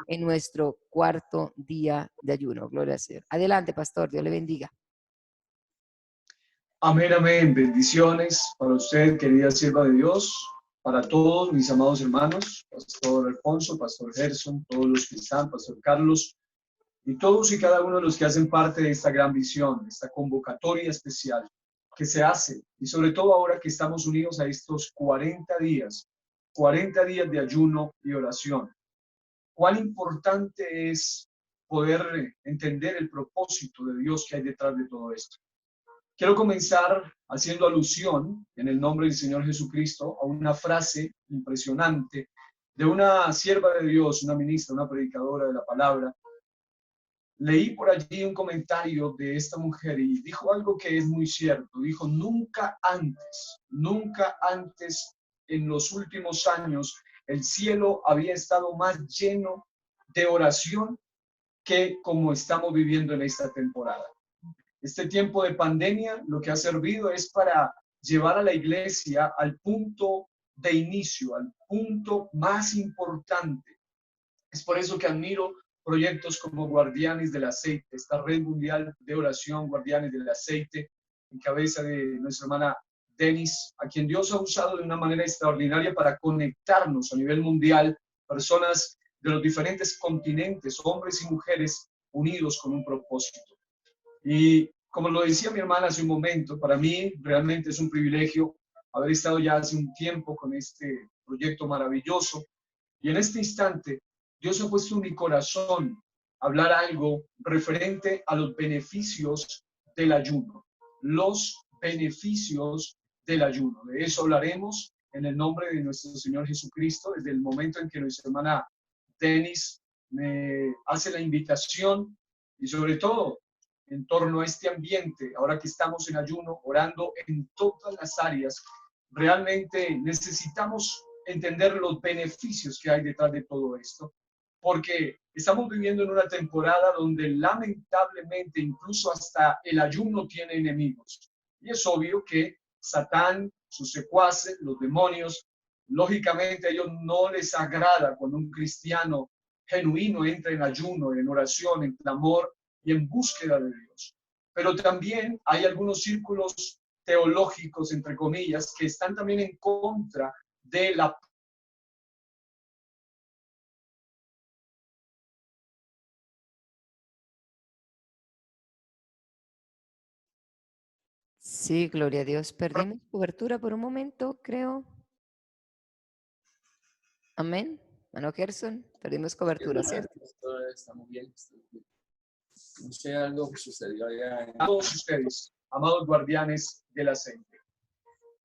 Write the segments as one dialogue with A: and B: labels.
A: en nuestro cuarto día de ayuno. Gloria al Señor. Adelante, pastor, Dios le bendiga.
B: Amén, amén. Bendiciones para usted, querida sierva de Dios, para todos mis amados hermanos, Pastor Alfonso, Pastor Gerson, todos los que están, Pastor Carlos, y todos y cada uno de los que hacen parte de esta gran visión, de esta convocatoria especial que se hace, y sobre todo ahora que estamos unidos a estos 40 días de ayuno y oración. Cuán importante es poder entender el propósito de Dios que hay detrás de todo esto. Quiero comenzar haciendo alusión, en el nombre del Señor Jesucristo, a una frase impresionante de una sierva de Dios, una ministra, una predicadora de la palabra. Leí por allí un comentario de esta mujer y dijo algo que es muy cierto. Dijo, nunca antes en los últimos años, el cielo había estado más lleno de oración que como estamos viviendo en esta temporada. Este tiempo de pandemia lo que ha servido es para llevar a la iglesia al punto de inicio, al punto más importante. Es por eso que admiro proyectos como Guardianes del Aceite, esta red mundial de oración, Guardianes del Aceite, en cabeza de nuestra hermana Denis, a quien Dios ha usado de una manera extraordinaria para conectarnos a nivel mundial, personas de los diferentes continentes, hombres y mujeres unidos con un propósito. Y como lo decía mi hermana hace un momento, para mí realmente es un privilegio haber estado ya hace un tiempo con este proyecto maravilloso. Y en este instante, Dios ha puesto en mi corazón hablar algo referente a los beneficios del ayuno. Los beneficios del ayuno. De eso hablaremos en el nombre de nuestro Señor Jesucristo, desde el momento en que nuestra hermana Denis me hace la invitación y sobre todo en torno a este ambiente, ahora que estamos en ayuno, orando en todas las áreas, realmente necesitamos entender los beneficios que hay detrás de todo esto, porque estamos viviendo en una temporada donde lamentablemente incluso hasta el ayuno tiene enemigos. Y es obvio que Satán, sus secuaces, los demonios, lógicamente a ellos no les agrada cuando un cristiano genuino entra en ayuno, en oración, en clamor y en búsqueda de Dios. Pero también hay algunos círculos teológicos, entre comillas, que están también en contra de la
A: Sí, gloria a Dios. Perdimos cobertura por un momento, creo. Amén. Mano Gerson, perdimos cobertura, ¿cierto?
C: Estamos bien. No sé, algo que sucedió allá.
B: A todos ustedes, amados guardianes del aceite.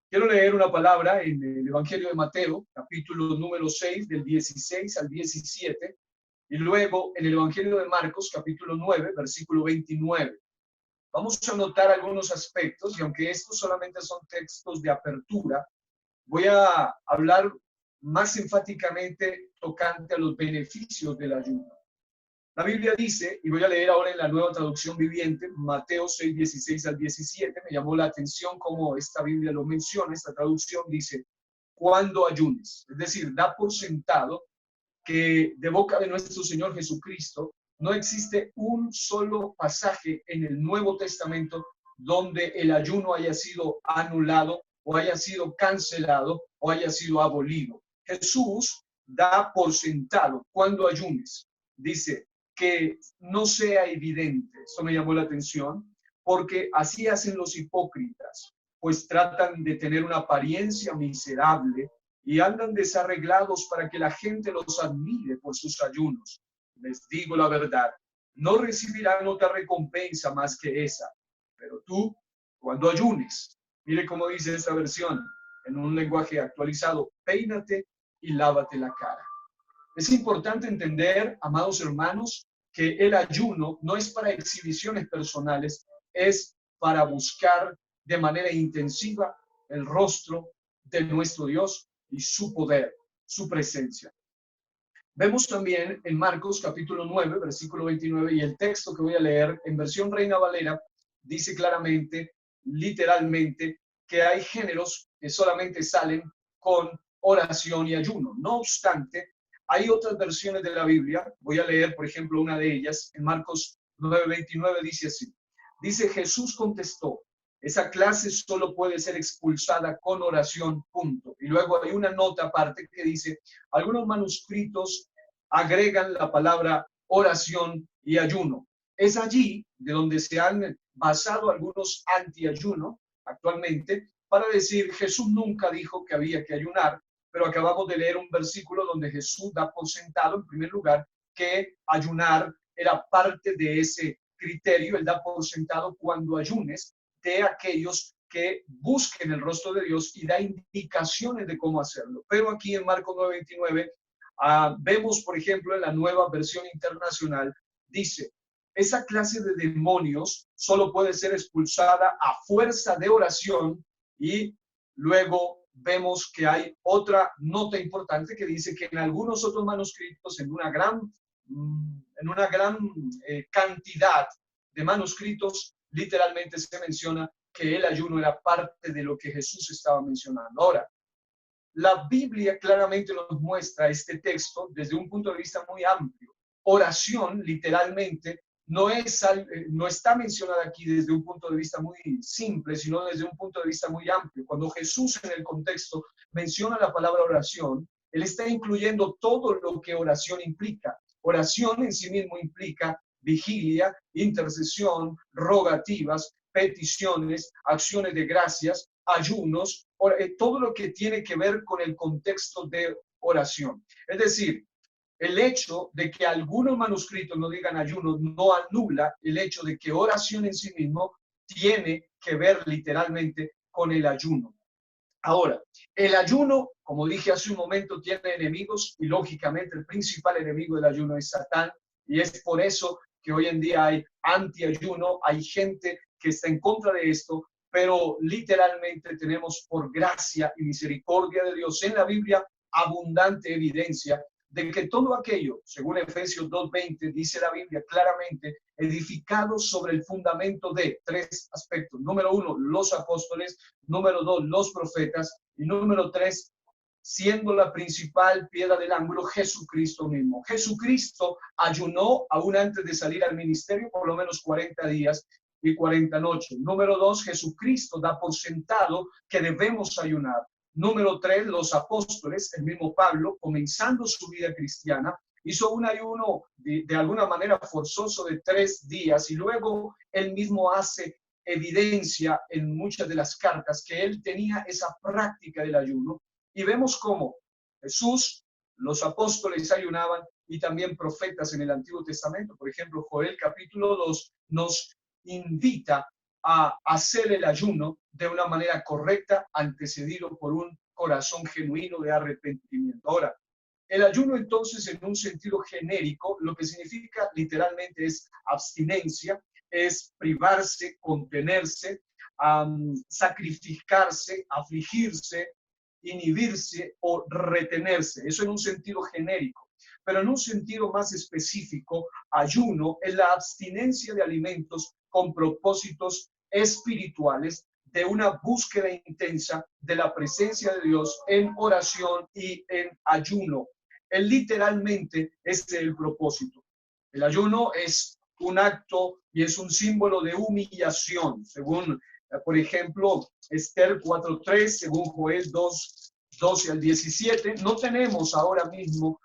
B: Quiero leer una palabra en el Evangelio de Mateo, capítulo número 6, del 16 al 17, y luego en el Evangelio de Marcos, capítulo 9, versículo 29. Vamos a notar algunos aspectos, y aunque estos solamente son textos de apertura, voy a hablar más enfáticamente tocante a los beneficios del ayuno. La Biblia dice, y voy a leer ahora en la Nueva Traducción Viviente, Mateo 6, 16 al 17, me llamó la atención cómo esta Biblia lo menciona, esta traducción dice, cuando ayunes, es decir, da por sentado que de boca de nuestro Señor Jesucristo no existe un solo pasaje en el Nuevo Testamento donde el ayuno haya sido anulado o haya sido cancelado o haya sido abolido. Jesús da por sentado cuando ayunes. Dice que no sea evidente. Eso me llamó la atención porque así hacen los hipócritas, pues tratan de tener una apariencia miserable y andan desarreglados para que la gente los admire por sus ayunos. Les digo la verdad, no recibirán otra recompensa más que esa. Pero tú, cuando ayunes, mire cómo dice esta versión, en un lenguaje actualizado, peínate y lávate la cara. Es importante entender, amados hermanos, que el ayuno no es para exhibiciones personales, es para buscar de manera intensiva el rostro de nuestro Dios y su poder, su presencia. Vemos también en Marcos capítulo 9, versículo 29, y el texto que voy a leer en versión Reina Valera dice claramente, literalmente, que hay géneros que solamente salen con oración y ayuno. No obstante, Hay otras versiones de la Biblia, voy a leer, por ejemplo, una de ellas, en Marcos 9:29 dice así. Dice, Jesús contestó, esa clase solo puede ser expulsada con oración, punto. Y luego hay una nota aparte que dice, algunos manuscritos agregan la palabra oración y ayuno. Es allí de donde se han basado algunos antiayuno actualmente para decir, Jesús nunca dijo que había que ayunar, pero acabamos de leer un versículo donde Jesús da por sentado, en primer lugar, que ayunar era parte de ese criterio. Él da por sentado cuando ayunes de aquellos que busquen el rostro de Dios y da indicaciones de cómo hacerlo. Pero aquí en Marcos 9:29 vemos, por ejemplo, en la nueva versión internacional, dice, esa clase de demonios solo puede ser expulsada a fuerza de oración. Y luego vemos que hay otra nota importante que dice que en algunos otros manuscritos, en una gran cantidad de manuscritos, literalmente se menciona que el ayuno era parte de lo que Jesús estaba mencionando. Ahora, la Biblia claramente nos muestra este texto desde un punto de vista muy amplio. Oración, literalmente, no está mencionada aquí desde un punto de vista muy simple, sino desde un punto de vista muy amplio. Cuando Jesús en el contexto menciona la palabra oración, Él está incluyendo todo lo que oración implica. Oración en sí mismo implica vigilia, intercesión, rogativas, peticiones, acciones de gracias, ayunos, todo lo que tiene que ver con el contexto de oración. Es decir, el hecho de que algunos manuscritos no digan ayuno no anula el hecho de que oración en sí mismo tiene que ver literalmente con el ayuno. Ahora, el ayuno, como dije hace un momento, tiene enemigos y lógicamente el principal enemigo del ayuno es Satán, y es por eso que hoy en día hay antiayuno, hay gente que está en contra de esto, pero literalmente tenemos por gracia y misericordia de Dios en la Biblia abundante evidencia de que todo aquello, según Efesios 2:20, dice la Biblia claramente, edificado sobre el fundamento de tres aspectos. Número uno, los apóstoles. Número dos, los profetas. Y número tres, siendo la principal piedra del ángulo, Jesucristo mismo. Jesucristo ayunó aún antes de salir al ministerio por lo menos 40 días y 40 noches. Número dos, Jesucristo da por sentado que debemos ayunar. Número tres, los apóstoles, el mismo Pablo, comenzando su vida cristiana, hizo un ayuno de alguna manera forzoso de 3 días y luego él mismo hace evidencia en muchas de las cartas que él tenía esa práctica del ayuno. Y vemos cómo Jesús, los apóstoles ayunaban y también profetas en el Antiguo Testamento. Por ejemplo, Joel capítulo 2 nos invita a hacer el ayuno de una manera correcta, antecedido por un corazón genuino de arrepentimiento. Ahora, el ayuno entonces en un sentido genérico, lo que significa literalmente es abstinencia, es privarse, contenerse, sacrificarse, afligirse, inhibirse o retenerse. Eso en un sentido genérico. Pero en un sentido más específico, ayuno es la abstinencia de alimentos con propósitos espirituales, de una búsqueda intensa de la presencia de Dios en oración y en ayuno. Él literalmente es el propósito. El ayuno es un acto y es un símbolo de humillación, según, por ejemplo, Esther 4:3, según Joel 2:12 al 17. No tenemos ahora mismo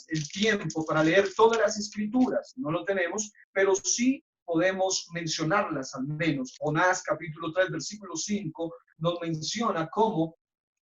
B: el tiempo para leer todas las escrituras, no lo tenemos, pero sí podemos mencionarlas al menos. Jonás capítulo 3, versículo 5 nos menciona cómo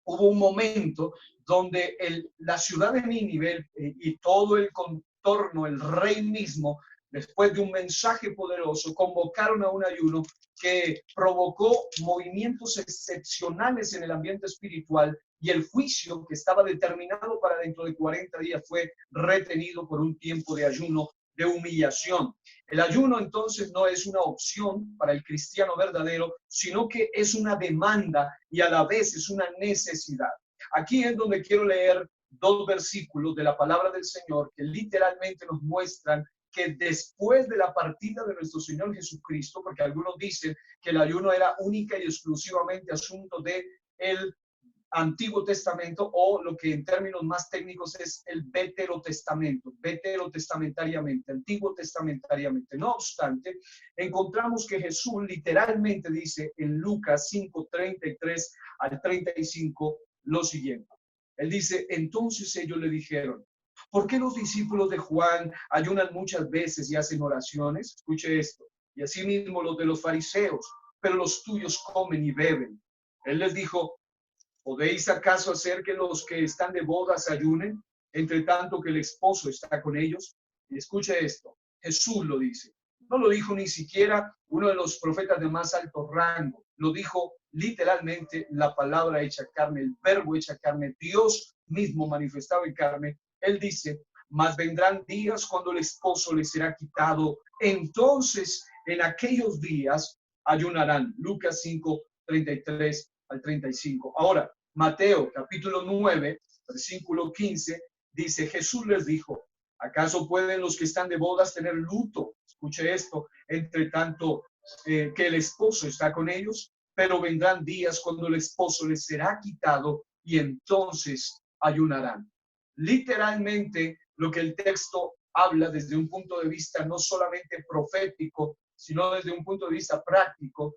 B: hubo un momento donde la ciudad de Nínive y todo el contorno, el rey mismo, después de un mensaje poderoso, convocaron a un ayuno que provocó movimientos excepcionales en el ambiente espiritual, y el juicio que estaba determinado para dentro de 40 días fue retenido por un tiempo de ayuno, de humillación. El ayuno entonces no es una opción para el cristiano verdadero, sino que es una demanda y a la vez es una necesidad. Aquí es donde quiero leer 2 versículos de la palabra del Señor que literalmente nos muestran que después de la partida de nuestro Señor Jesucristo, porque algunos dicen que el ayuno era única y exclusivamente asunto de el Antiguo Testamento, o lo que en términos más técnicos es el veterotestamentariamente, Antiguo Testamentariamente. No obstante, encontramos que Jesús literalmente dice en Lucas 5:33 al 35 lo siguiente. Él dice, entonces ellos le dijeron, ¿por qué los discípulos de Juan ayunan muchas veces y hacen oraciones? Escuche esto. Y asimismo los de los fariseos, pero los tuyos comen y beben. Él les dijo, ¿podéis acaso hacer que los que están de bodas ayunen, entre tanto que el esposo está con ellos? Y escuche esto, Jesús lo dice. No lo dijo ni siquiera uno de los profetas de más alto rango. Lo dijo literalmente la palabra hecha carne, el verbo hecha carne, Dios mismo manifestado en carne. Él dice, mas vendrán días cuando el esposo les será quitado. Entonces, en aquellos días ayunarán. Lucas 5:33 al 35. Ahora, Mateo capítulo 9, versículo 15, dice, Jesús les dijo, ¿acaso pueden los que están de bodas tener luto? Escuche esto, entre tanto que el esposo está con ellos, pero vendrán días cuando el esposo les será quitado y entonces ayunarán. Literalmente, lo que el texto habla desde un punto de vista no solamente profético, sino desde un punto de vista práctico,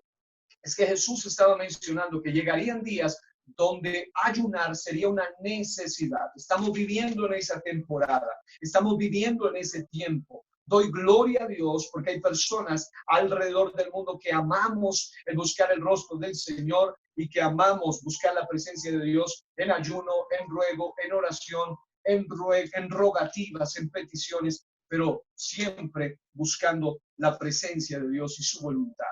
B: es que Jesús estaba mencionando que llegarían días donde ayunar sería una necesidad. Estamos viviendo en esa temporada, estamos viviendo en ese tiempo. Doy gloria a Dios porque hay personas alrededor del mundo que amamos el buscar el rostro del Señor y que amamos buscar la presencia de Dios en ayuno, en ruego, en oración, en rogativas, en peticiones, pero siempre buscando la presencia de Dios y su voluntad.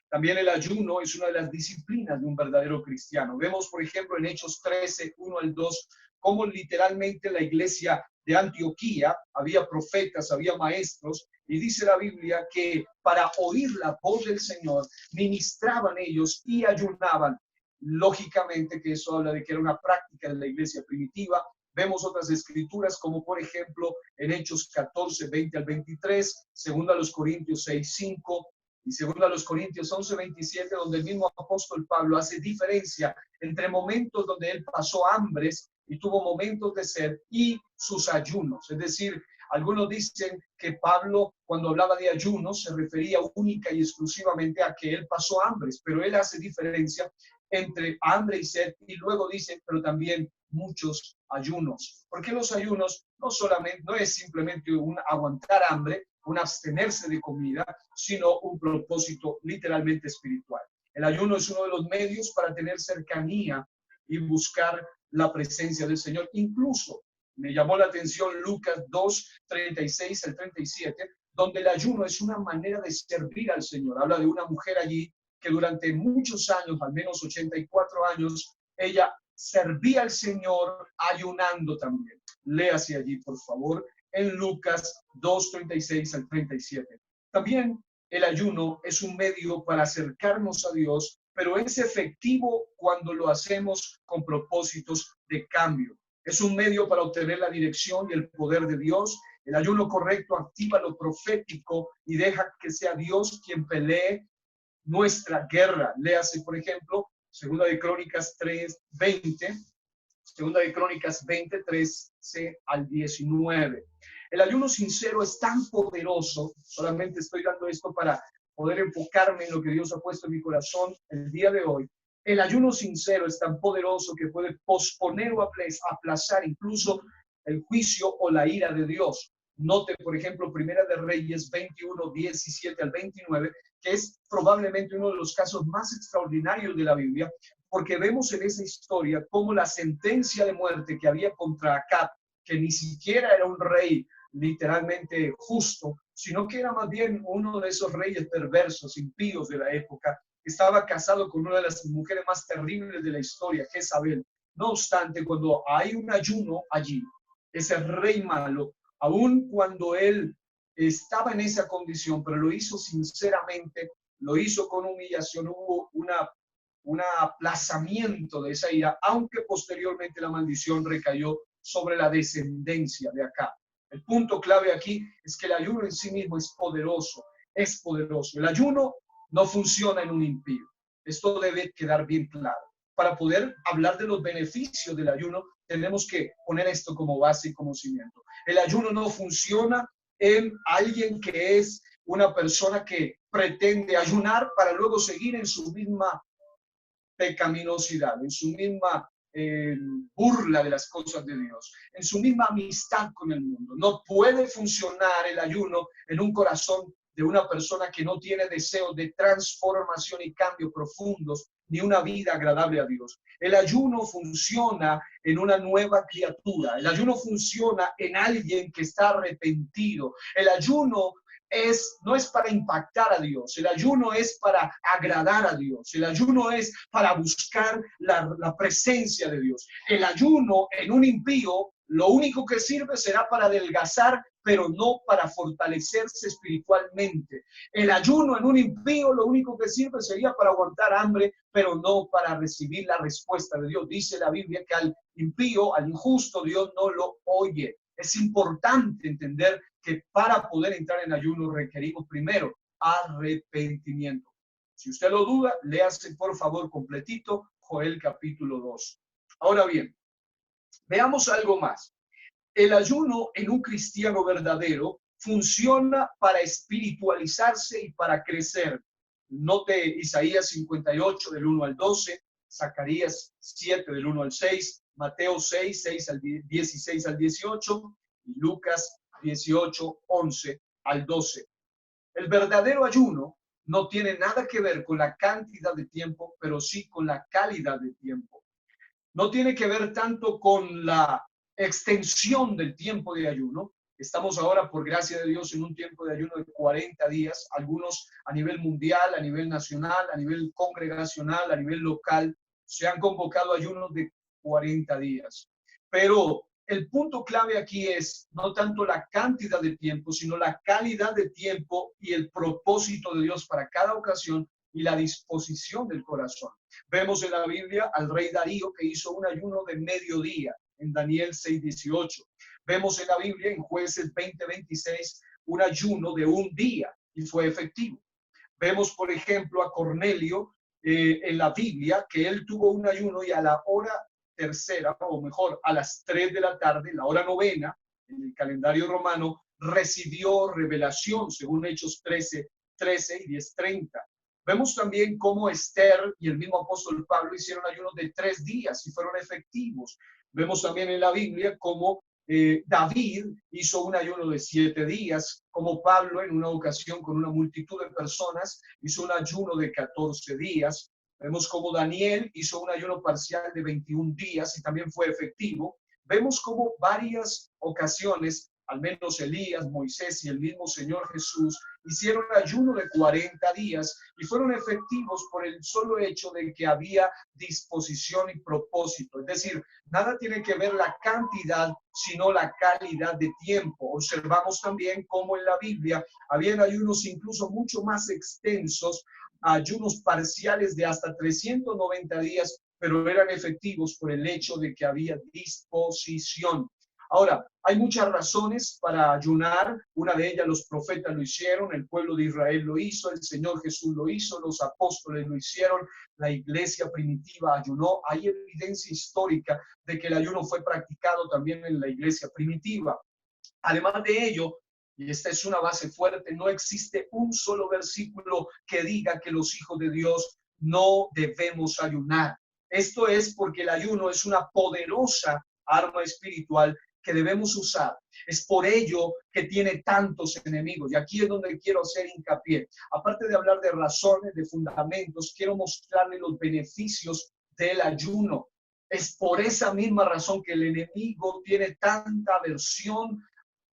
B: También el ayuno es una de las disciplinas de un verdadero cristiano. Vemos, por ejemplo, en Hechos 13, 1 al 2, cómo literalmente la iglesia de Antioquía había profetas, había maestros, y dice la Biblia que para oír la voz del Señor ministraban ellos y ayunaban. Lógicamente que eso habla de que era una práctica de la iglesia primitiva. Vemos otras escrituras como por ejemplo en Hechos 14, 20 al 23, segundo a los Corintios 6, 5, y segundo a los Corintios 11, 27, donde el mismo apóstol Pablo hace diferencia entre momentos donde él pasó hambres y tuvo momentos de sed y sus ayunos. Es decir, algunos dicen que Pablo, cuando hablaba de ayunos, se refería única y exclusivamente a que él pasó hambres, pero él hace diferencia entre hambre y sed, y luego dice, pero también muchos ayunos. Porque los ayunos no es simplemente un aguantar hambre, un abstenerse de comida, sino un propósito literalmente espiritual. El ayuno es uno de los medios para tener cercanía y buscar la presencia del Señor. Incluso me llamó la atención Lucas 2, 36 al 37, donde el ayuno es una manera de servir al Señor. Habla de una mujer allí que durante muchos años, al menos 84 años, ella servía al Señor ayunando también. Léase allí, por favor, en Lucas 2, 36 al 37. También el ayuno es un medio para acercarnos a Dios, pero es efectivo cuando lo hacemos con propósitos de cambio. Es un medio para obtener la dirección y el poder de Dios. El ayuno correcto activa lo profético y deja que sea Dios quien pelee nuestra guerra. Léase, por ejemplo, Segunda de Crónicas 3, 20, Segunda de Crónicas 20, 13 al 19. El ayuno sincero es tan poderoso, solamente estoy dando esto para poder enfocarme en lo que Dios ha puesto en mi corazón el día de hoy. El ayuno sincero es tan poderoso que puede posponer o aplazar incluso el juicio o la ira de Dios. Note, por ejemplo, Primera de Reyes 21, 17 al 29, que es probablemente uno de los casos más extraordinarios de la Biblia, porque vemos en esa historia cómo la sentencia de muerte que había contra Acab, que ni siquiera era un rey literalmente justo, sino que era más bien uno de esos reyes perversos, impíos de la época, estaba casado con una de las mujeres más terribles de la historia, Jezabel. No obstante, cuando hay un ayuno allí, ese rey malo, aun cuando él estaba en esa condición, pero lo hizo sinceramente, lo hizo con humillación, hubo un aplazamiento de esa ira, aunque posteriormente la maldición recayó sobre la descendencia de Acab. El punto clave aquí es que el ayuno en sí mismo es poderoso, es poderoso. El ayuno no funciona en un impío. Esto debe quedar bien claro. para poder hablar de los beneficios del ayuno, tenemos que poner esto como base y como cimiento. El ayuno no funciona en alguien que es una persona que pretende ayunar para luego seguir en su misma pecaminosidad, en su misma burla de las cosas de Dios, en su misma amistad con el mundo. No puede funcionar el ayuno en un corazón de una persona que no tiene deseos de transformación y cambio profundos, ni una vida agradable a Dios. El ayuno funciona en una nueva criatura. El ayuno funciona en alguien que está arrepentido. El ayuno no es para impactar a Dios, el ayuno es para agradar a Dios, el ayuno es para buscar la presencia de Dios. El ayuno en un impío, lo único que sirve será para adelgazar, pero no para fortalecerse espiritualmente. El ayuno en un impío, lo único que sirve sería para aguantar hambre, pero no para recibir la respuesta de Dios. Dice la Biblia que al impío, al injusto, Dios no lo oye. Es importante entender que para poder entrar en ayuno requerimos primero arrepentimiento. Si usted lo duda, léase por favor completito Joel capítulo 2. Ahora bien, veamos algo más. El ayuno en un cristiano verdadero funciona para espiritualizarse y para crecer. Note Isaías 58 del 1 al 12, Zacarías 7 del 1 al 6, Mateo 6, 6 al 16 al 18 y Lucas 18, 11 al 12. El verdadero ayuno no tiene nada que ver con la cantidad de tiempo, pero sí con la calidad de tiempo. No tiene que ver tanto con la extensión del tiempo de ayuno. Estamos ahora, por gracia de Dios, en un tiempo de ayuno de 40 días, algunos a nivel mundial, a nivel nacional, a nivel congregacional, a nivel local, se han convocado ayunos de 40 días. Pero el punto clave aquí es no tanto la cantidad de tiempo, sino la calidad de tiempo y el propósito de Dios para cada ocasión y la disposición del corazón. Vemos en la Biblia al rey Darío que hizo un ayuno de mediodía en Daniel 6:18. Vemos en la Biblia en Jueces 20:26 un ayuno de un día y fue efectivo. Vemos, por ejemplo, a Cornelio en la Biblia que él tuvo un ayuno y a la hora tercera, o mejor, a las 3 de la tarde, la hora novena, en el calendario romano, recibió revelación, según Hechos 13 y 10:30. Vemos también cómo Esther y el mismo apóstol Pablo hicieron ayunos de 3 días y fueron efectivos. Vemos también en la Biblia cómo David hizo un ayuno de 7 días, como Pablo en una ocasión con una multitud de personas hizo un ayuno de 14 días. Vemos cómo Daniel hizo un ayuno parcial de 21 días y también fue efectivo. Vemos cómo varias ocasiones, al menos Elías, Moisés y el mismo Señor Jesús, hicieron ayuno de 40 días y fueron efectivos por el solo hecho de que había disposición y propósito. Es decir, nada tiene que ver la cantidad, sino la calidad de tiempo. Observamos también cómo en la Biblia habían ayunos incluso mucho más extensos, ayunos parciales de hasta 390 días, pero eran efectivos por el hecho de que había disposición. Ahora, hay muchas razones para ayunar. Una de ellas los profetas lo hicieron, el pueblo de Israel lo hizo, el Señor Jesús lo hizo, los apóstoles lo hicieron, la iglesia primitiva ayunó. Hay evidencia histórica de que el ayuno fue practicado también en la iglesia primitiva. Además de ello, y esta es una base fuerte, no existe un solo versículo que diga que los hijos de Dios no debemos ayunar. Esto es porque el ayuno es una poderosa arma espiritual que debemos usar. Es por ello que tiene tantos enemigos. Y aquí es donde quiero hacer hincapié. Aparte de hablar de razones, de fundamentos, quiero mostrarle los beneficios del ayuno. Es por esa misma razón que el enemigo tiene tanta aversión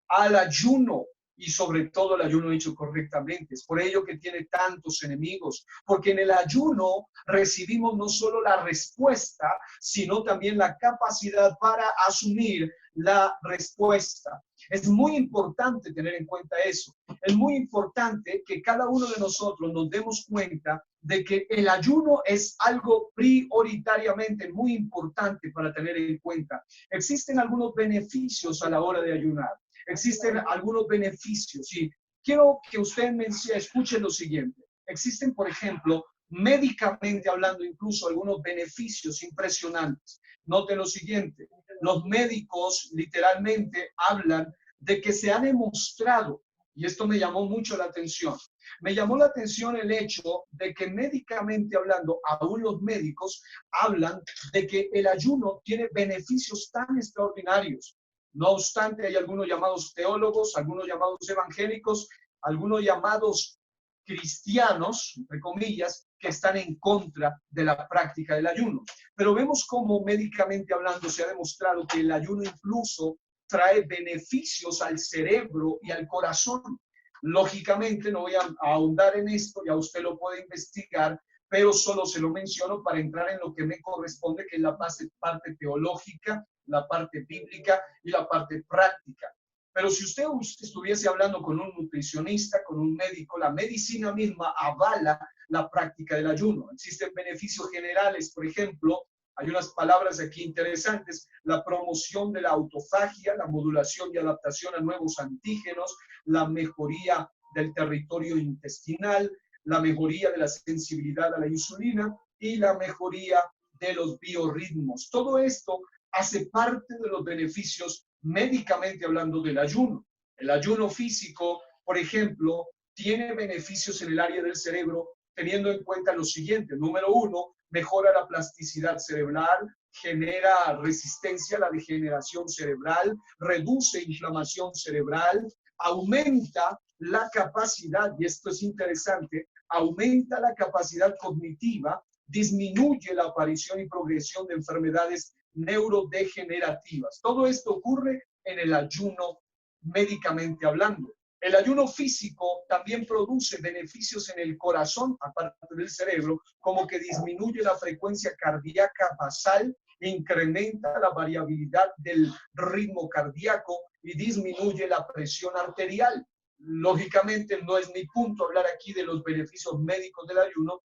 B: al ayuno y sobre todo el ayuno hecho correctamente. Es por ello que tiene tantos enemigos, porque en el ayuno recibimos no solo la respuesta, sino también la capacidad para asumir la respuesta. Es muy importante tener en cuenta eso. Es muy importante que cada uno de nosotros nos demos cuenta de que el ayuno es algo prioritariamente muy importante para tener en cuenta. Existen algunos beneficios a la hora de ayunar. Existen algunos beneficios y quiero que usted escuche lo siguiente. Existen, por ejemplo, médicamente hablando, incluso algunos beneficios impresionantes. Noten lo siguiente, los médicos literalmente hablan de que se ha demostrado, y esto me llamó mucho la atención, me llamó la atención el hecho de que médicamente hablando, aún los médicos hablan de que el ayuno tiene beneficios tan extraordinarios. No obstante, hay algunos llamados teólogos, algunos llamados evangélicos, algunos llamados cristianos, entre comillas, que están en contra de la práctica del ayuno. Pero vemos cómo médicamente hablando se ha demostrado que el ayuno incluso trae beneficios al cerebro y al corazón. Lógicamente no voy a ahondar en esto, ya usted lo puede investigar, pero solo se lo menciono para entrar en lo que me corresponde, que es la parte teológica, la parte bíblica y la parte práctica. Pero si usted estuviese hablando con un nutricionista, con un médico, la medicina misma avala la práctica del ayuno. Existen beneficios generales, por ejemplo, hay unas palabras aquí interesantes, la promoción de la autofagia, la modulación y adaptación a nuevos antígenos, la mejoría del territorio intestinal, la mejoría de la sensibilidad a la insulina y la mejoría de los biorritmos. Todo esto hace parte de los beneficios médicamente hablando del ayuno. El ayuno físico, por ejemplo, tiene beneficios en el área del cerebro teniendo en cuenta lo siguiente. Número uno, mejora la plasticidad cerebral, genera resistencia a la degeneración cerebral, reduce inflamación cerebral, aumenta la capacidad, y esto es interesante, aumenta la capacidad cognitiva, disminuye la aparición y progresión de enfermedades neurodegenerativas. Todo esto ocurre en el ayuno médicamente hablando. El ayuno físico también produce beneficios en el corazón, aparte del cerebro, como que disminuye la frecuencia cardíaca basal, incrementa la variabilidad del ritmo cardíaco y disminuye la presión arterial. Lógicamente no es mi punto hablar aquí de los beneficios médicos del ayuno,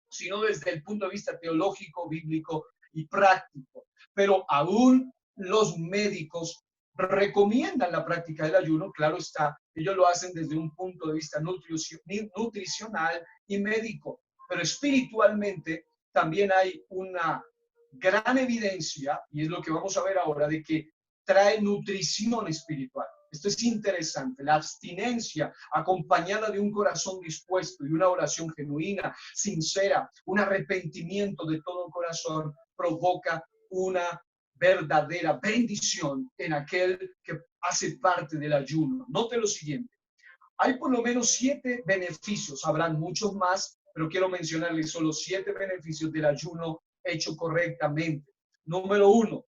B: sino desde el punto de vista teológico, bíblico y práctico. Pero aún los médicos recomiendan la práctica del ayuno, claro está, ellos lo hacen desde un punto de vista nutricional y médico, pero espiritualmente también hay una gran evidencia, y es lo que vamos a ver ahora, de que trae nutrición espiritual. Esto es interesante, la abstinencia acompañada de un corazón dispuesto y una oración genuina, sincera, un arrepentimiento de todo corazón provoca una verdadera bendición en aquel que hace parte del ayuno. Note lo siguiente, hay por lo menos 7 beneficios, habrán muchos más, pero quiero mencionarles solo 7 beneficios del ayuno hecho correctamente. Número 1,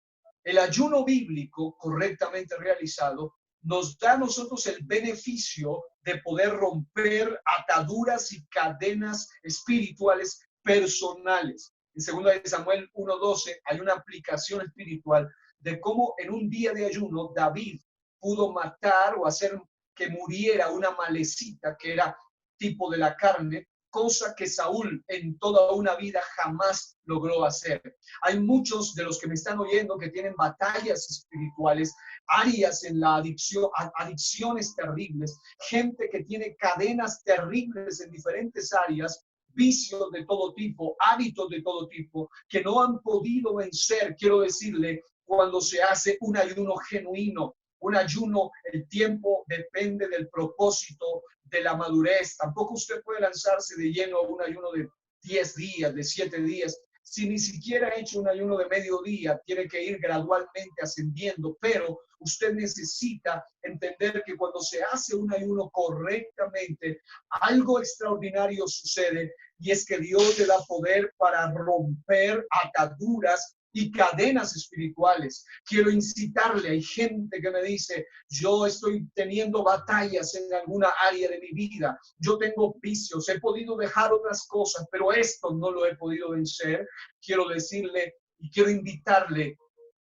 B: el ayuno bíblico correctamente realizado nos da a nosotros el beneficio de poder romper ataduras y cadenas espirituales personales. En 2 Samuel 1:12 hay una aplicación espiritual de cómo en un día de ayuno David pudo matar o hacer que muriera una malecita que era tipo de la carne, cosa que Saúl en toda una vida jamás logró hacer. Hay muchos de los que me están oyendo que tienen batallas espirituales, áreas en la adicción, adicciones terribles, gente que tiene cadenas terribles en diferentes áreas, vicios de todo tipo, hábitos de todo tipo, que no han podido vencer. Quiero decirle, cuando se hace un ayuno genuino, un ayuno, el tiempo depende del propósito, de la madurez. Tampoco usted puede lanzarse de lleno a un ayuno de 10 días, de 7 días. Si ni siquiera ha hecho un ayuno de medio día, tiene que ir gradualmente ascendiendo, pero usted necesita entender que cuando se hace un ayuno correctamente, algo extraordinario sucede, y es que Dios le da poder para romper ataduras y cadenas espirituales. Quiero incitarle, hay gente que me dice, yo estoy teniendo batallas en alguna área de mi vida, yo tengo vicios, he podido dejar otras cosas, pero esto no lo he podido vencer. Quiero decirle y quiero invitarle,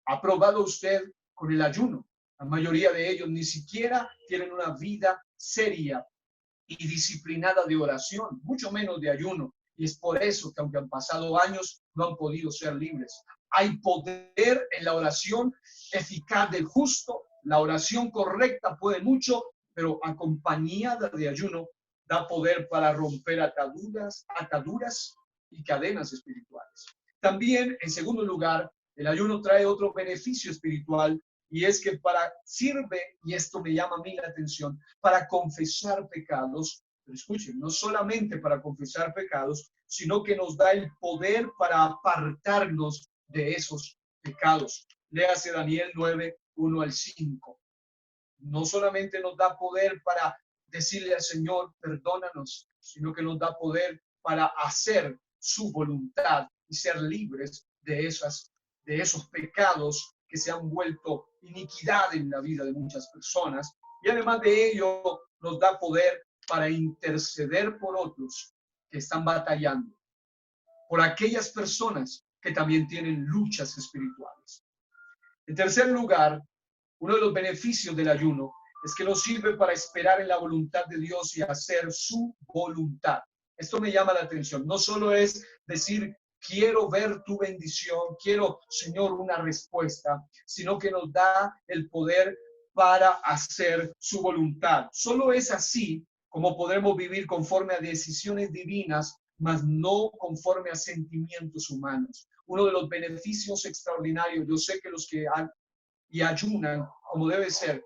B: ¿ha probado usted con el ayuno? La mayoría de ellos ni siquiera tienen una vida seria y disciplinada de oración, mucho menos de ayuno. Y es por eso que aunque han pasado años, no han podido ser libres. Hay poder en la oración eficaz del justo. La oración correcta puede mucho, pero acompañada de ayuno da poder para romper ataduras y cadenas espirituales. También, en segundo lugar, el ayuno trae otro beneficio espiritual y es que sirve, y esto me llama a mí la atención, para confesar pecados. Pero escuchen, no solamente para confesar pecados, sino que nos da el poder para apartarnos de esos pecados. Léase Daniel 9, 1 al 5. No solamente nos da poder para decirle al Señor, perdónanos, sino que nos da poder para hacer su voluntad y ser libres de esos pecados que se han vuelto iniquidad en la vida de muchas personas. Y además de ello, nos da poder para interceder por otros que están batallando, por aquellas personas que también tienen luchas espirituales. En tercer lugar, uno de los beneficios del ayuno es que nos sirve para esperar en la voluntad de Dios y hacer su voluntad. Esto me llama la atención. No solo es decir, quiero ver tu bendición, quiero, Señor, una respuesta, sino que nos da el poder para hacer su voluntad. Solo es así como podremos vivir conforme a decisiones divinas, mas no conforme a sentimientos humanos. Uno de los beneficios extraordinarios, yo sé que los que ayunan como debe ser,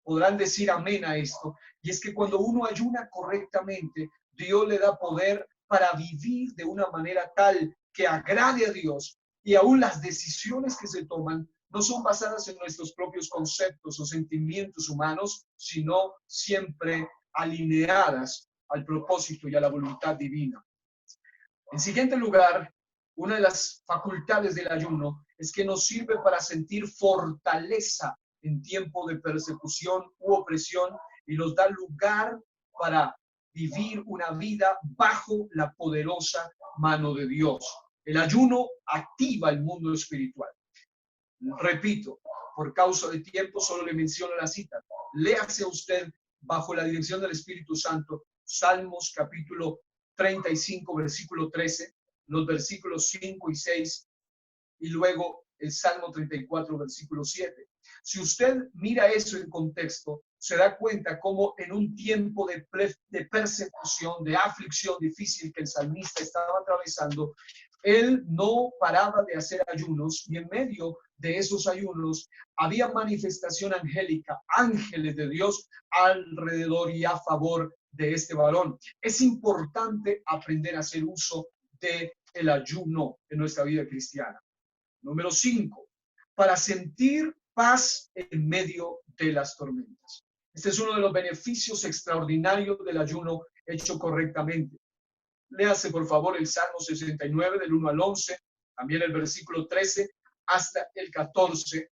B: podrán decir amén a esto, y es que cuando uno ayuna correctamente, Dios le da poder para vivir de una manera tal que agrade a Dios, y aún las decisiones que se toman no son basadas en nuestros propios conceptos o sentimientos humanos, sino siempre alineadas al propósito y a la voluntad divina. En siguiente lugar, una de las facultades del ayuno es que nos sirve para sentir fortaleza en tiempo de persecución u opresión y nos da lugar para vivir una vida bajo la poderosa mano de Dios. El ayuno activa el mundo espiritual. Repito, por causa de tiempo solo le menciono la cita. Léase usted bajo la dirección del Espíritu Santo, Salmos capítulo 35, versículo 13, los versículos 5 y 6, y luego el Salmo 34, versículo 7. Si usted mira eso en contexto, se da cuenta cómo en un tiempo de persecución, de aflicción difícil que el salmista estaba atravesando, él no paraba de hacer ayunos y en medio de esos ayunos había manifestación angélica, ángeles de Dios alrededor y a favor de este varón. Es importante aprender a hacer uso del ayuno en nuestra vida cristiana. Número 5, para sentir paz en medio de las tormentas. Este es uno de los beneficios extraordinarios del ayuno hecho correctamente. Léase, por favor, el Salmo 69, del 1 al 11, también el versículo 13 hasta el 14.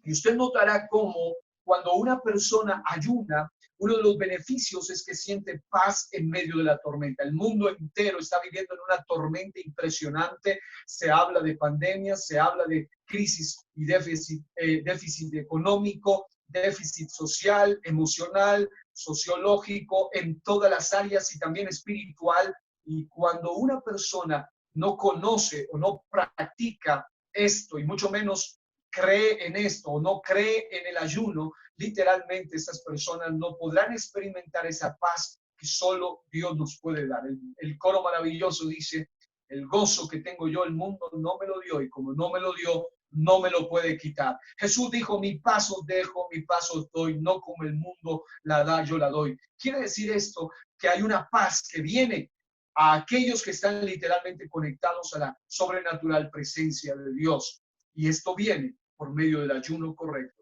B: Y usted notará cómo cuando una persona ayuna, uno de los beneficios es que siente paz en medio de la tormenta. El mundo entero está viviendo en una tormenta impresionante. Se habla de pandemia, se habla de crisis y déficit económico, déficit social, emocional, sociológico, en todas las áreas y también espiritual. Y cuando una persona no conoce o no practica esto y mucho menos cree en esto o no cree en el ayuno, literalmente esas personas no podrán experimentar esa paz que solo Dios nos puede dar. El coro maravilloso dice, el gozo que tengo yo, el mundo no me lo dio y como no me lo dio, no me lo puede quitar. Jesús dijo, mi paz os dejo, mi paz os doy, no como el mundo la da, yo la doy. Quiere decir esto, que hay una paz que viene a aquellos que están literalmente conectados a la sobrenatural presencia de Dios. Y esto viene por medio del ayuno correcto.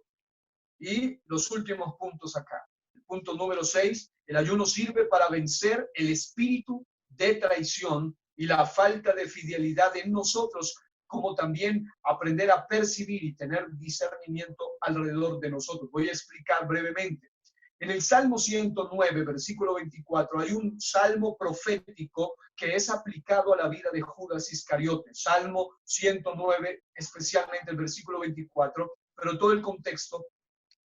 B: Y los últimos puntos acá. El punto número 6, el ayuno sirve para vencer el espíritu de traición y la falta de fidelidad en nosotros, como también aprender a percibir y tener discernimiento alrededor de nosotros. Voy a explicar brevemente. En el Salmo 109, versículo 24, hay un salmo profético que es aplicado a la vida de Judas Iscariote. Salmo 109, especialmente el versículo 24, pero todo el contexto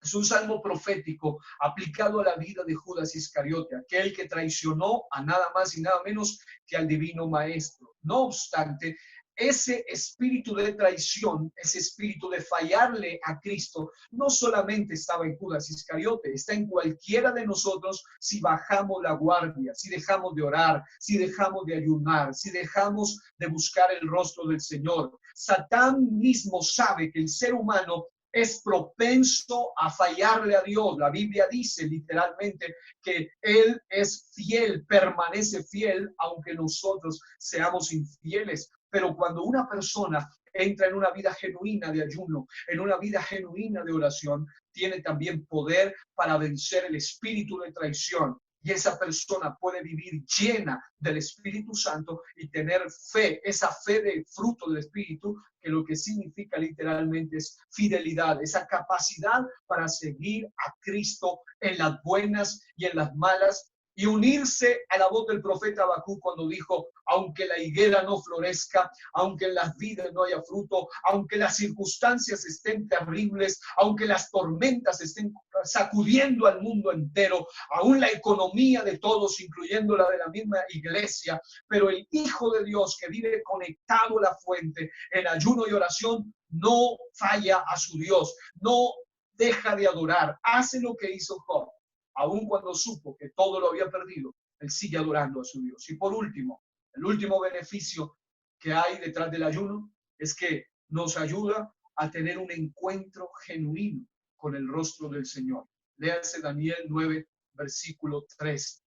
B: es un salmo profético aplicado a la vida de Judas Iscariote, aquel que traicionó a nada más y nada menos que al divino maestro. No obstante, ese espíritu de traición, ese espíritu de fallarle a Cristo, no solamente estaba en Judas Iscariote, está en cualquiera de nosotros si bajamos la guardia, si dejamos de orar, si dejamos de ayunar, si dejamos de buscar el rostro del Señor. Satán mismo sabe que el ser humano es propenso a fallarle a Dios. La Biblia dice literalmente que Él es fiel, permanece fiel, aunque nosotros seamos infieles. Pero cuando una persona entra en una vida genuina de ayuno, en una vida genuina de oración, tiene también poder para vencer el espíritu de traición. Y esa persona puede vivir llena del Espíritu Santo y tener fe, esa fe de fruto del Espíritu, que lo que significa literalmente es fidelidad, esa capacidad para seguir a Cristo en las buenas y en las malas, y unirse a la voz del profeta Habacuc cuando dijo: aunque la higuera no florezca, aunque en las vides no haya fruto, aunque las circunstancias estén terribles, aunque las tormentas estén sacudiendo al mundo entero, aún la economía de todos, incluyendo la de la misma iglesia, pero el Hijo de Dios que vive conectado a la fuente en ayuno y oración no falla a su Dios, no deja de adorar, hace lo que hizo Job. Aun cuando supo que todo lo había perdido, él sigue adorando a su Dios. Y por último, el último beneficio que hay detrás del ayuno es que nos ayuda a tener un encuentro genuino con el rostro del Señor. Léase Daniel 9, versículo 3.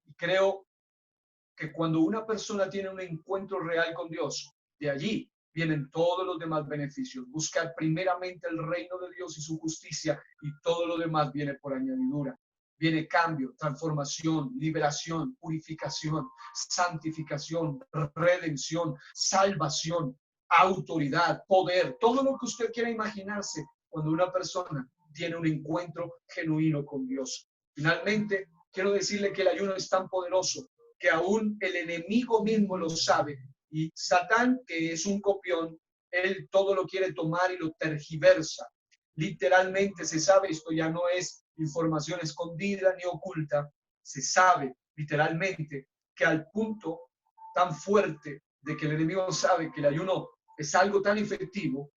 B: Y creo que cuando una persona tiene un encuentro real con Dios, de allí vienen todos los demás beneficios. Buscar primeramente el reino de Dios y su justicia, y todo lo demás viene por añadidura. Viene cambio, transformación, liberación, purificación, santificación, redención, salvación, autoridad, poder, todo lo que usted quiera imaginarse cuando una persona tiene un encuentro genuino con Dios. Finalmente, quiero decirle que el ayuno es tan poderoso que aún el enemigo mismo lo sabe, y Satán, que es un copión, él todo lo quiere tomar y lo tergiversa. Literalmente se sabe, esto ya no es información escondida ni oculta, se sabe literalmente que al punto tan fuerte de que el enemigo sabe que el ayuno es algo tan efectivo,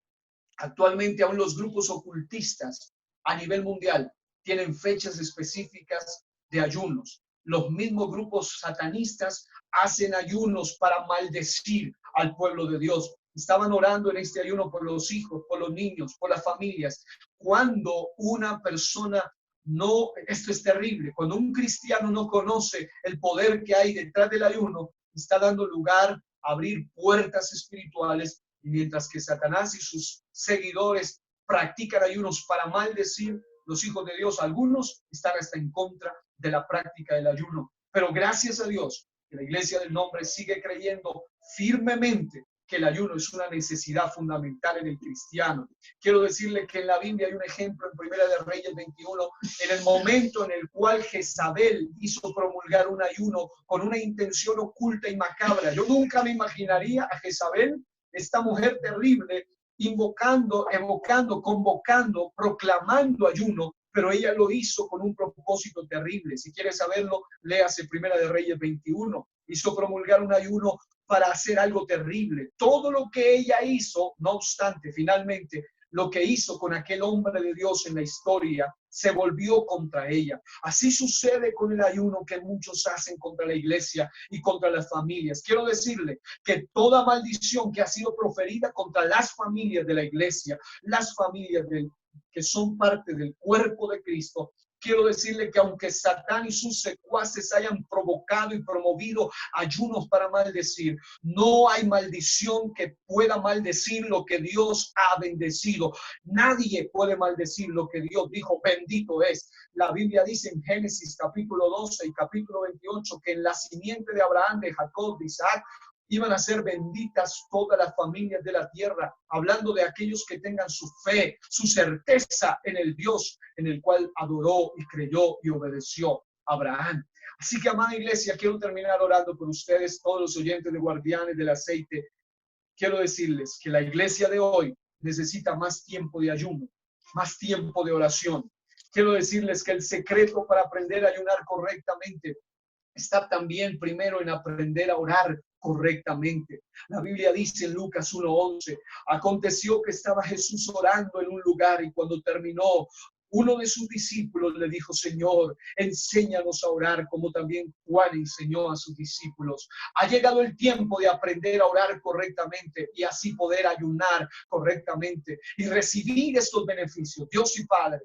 B: actualmente aún los grupos ocultistas a nivel mundial tienen fechas específicas de ayunos. Los mismos grupos satanistas hacen ayunos para maldecir al pueblo de Dios. Estaban orando en este ayuno por los hijos, por los niños, por las familias. Cuando una persona no, esto es terrible, cuando un cristiano no conoce el poder que hay detrás del ayuno, está dando lugar a abrir puertas espirituales, y mientras que Satanás y sus seguidores practican ayunos para maldecir los hijos de Dios, algunos están hasta en contra de la práctica del ayuno. Pero gracias a Dios, que la Iglesia del Nombre sigue creyendo firmemente que el ayuno es una necesidad fundamental en el cristiano. Quiero decirle que en la Biblia hay un ejemplo en Primera de Reyes 21, en el momento en el cual Jezabel hizo promulgar un ayuno con una intención oculta y macabra. Yo nunca me imaginaría a Jezabel, esta mujer terrible, invocando, evocando, convocando, proclamando ayuno, pero ella lo hizo con un propósito terrible. Si quiere saberlo, léase Primera de Reyes 21. Hizo promulgar un ayuno para hacer algo terrible. Todo lo que ella hizo, no obstante, finalmente, lo que hizo con aquel hombre de Dios en la historia se volvió contra ella. Así sucede con el ayuno que muchos hacen contra la iglesia y contra las familias. Quiero decirle que toda maldición que ha sido proferida contra las familias de la iglesia, las familias que son parte del cuerpo de Cristo, quiero decirle que aunque Satán y sus secuaces hayan provocado y promovido ayunos para maldecir, no hay maldición que pueda maldecir lo que Dios ha bendecido. Nadie puede maldecir lo que Dios dijo, bendito es. La Biblia dice en Génesis capítulo 12 y capítulo 28 que en la simiente de Abraham, de Jacob, de Isaac, iban a ser benditas todas las familias de la tierra, hablando de aquellos que tengan su fe, su certeza en el Dios en el cual adoró y creyó y obedeció Abraham. Así que, amada iglesia, quiero terminar orando por ustedes, todos los oyentes de Guardianes del Aceite. Quiero decirles que la iglesia de hoy necesita más tiempo de ayuno, más tiempo de oración. Quiero decirles que el secreto para aprender a ayunar correctamente está también primero en aprender a orar correctamente. La Biblia dice en Lucas 1:11, aconteció que estaba Jesús orando en un lugar y cuando terminó, uno de sus discípulos le dijo, Señor, enséñanos a orar como también Juan enseñó a sus discípulos. Ha llegado el tiempo de aprender a orar correctamente y así poder ayunar correctamente y recibir estos beneficios. Dios y Padre,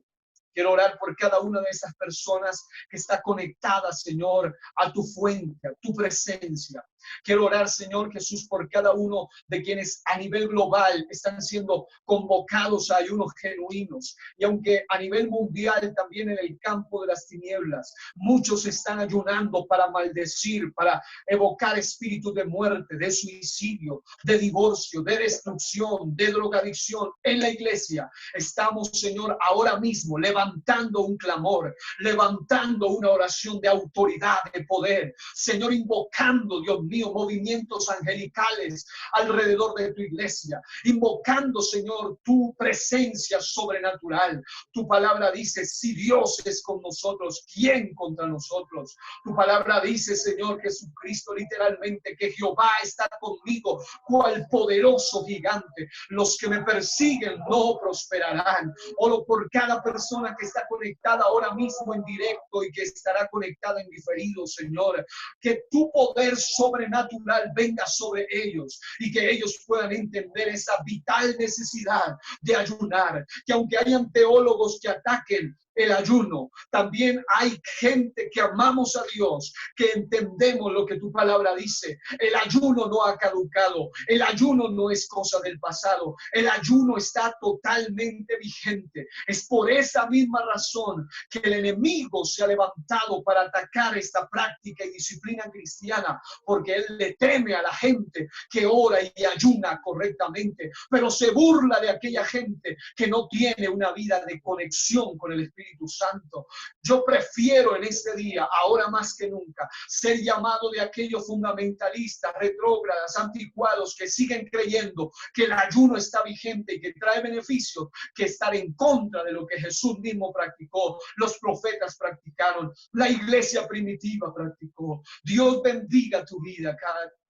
B: quiero orar por cada una de esas personas que está conectada, Señor, a tu fuente, a tu presencia. Quiero orar, Señor Jesús, por cada uno de quienes a nivel global están siendo convocados a ayunos genuinos. Y aunque a nivel mundial, también en el campo de las tinieblas, muchos están ayunando para maldecir, para evocar espíritus de muerte, de suicidio, de divorcio, de destrucción, de drogadicción. En la iglesia estamos, Señor, ahora mismo levantando un clamor, levantando una oración de autoridad, de poder. Señor, invocando, Dios mío, movimientos angelicales alrededor de tu iglesia, invocando, Señor, tu presencia sobrenatural. Tu palabra dice, si Dios es con nosotros, ¿quién contra nosotros? Tu palabra dice, Señor Jesucristo, literalmente, que Jehová está conmigo, cual poderoso gigante. Los que me persiguen no prosperarán. Oro por cada persona que está conectada ahora mismo en directo y que estará conectada en diferido, Señor, que tu poder sobrenatural venga sobre ellos y que ellos puedan entender esa vital necesidad de ayunar, que aunque hayan teólogos que ataquen el ayuno, también hay gente que amamos a Dios, que entendemos lo que tu palabra dice. El ayuno no ha caducado, el ayuno no es cosa del pasado, el ayuno está totalmente vigente. Es por esa misma razón que el enemigo se ha levantado para atacar esta práctica y disciplina cristiana, porque él le teme a la gente que ora y ayuna correctamente, pero se burla de aquella gente que no tiene una vida de conexión con el Espíritu Santo. Yo prefiero en este día, ahora más que nunca, ser llamado de aquellos fundamentalistas, retrógradas, anticuados que siguen creyendo que el ayuno está vigente y que trae beneficios, que estar en contra de lo que Jesús mismo practicó, los profetas practicaron, la iglesia primitiva practicó. Dios bendiga tu vida,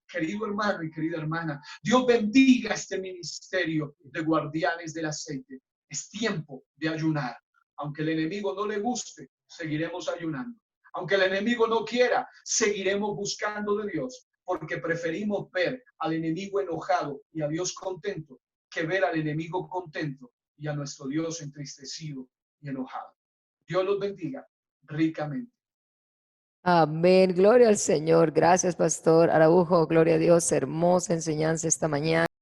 B: querido hermano y querida hermana. Dios bendiga este ministerio de guardianes del aceite. Es tiempo de ayunar. Aunque el enemigo no le guste, seguiremos ayunando. Aunque el enemigo no quiera, seguiremos buscando de Dios, porque preferimos ver al enemigo enojado y a Dios contento que ver al enemigo contento y a nuestro Dios entristecido y enojado. Dios los bendiga ricamente.
A: Amén. Gloria al Señor. Gracias, Pastor Araujo. Gloria a Dios. Hermosa enseñanza esta mañana.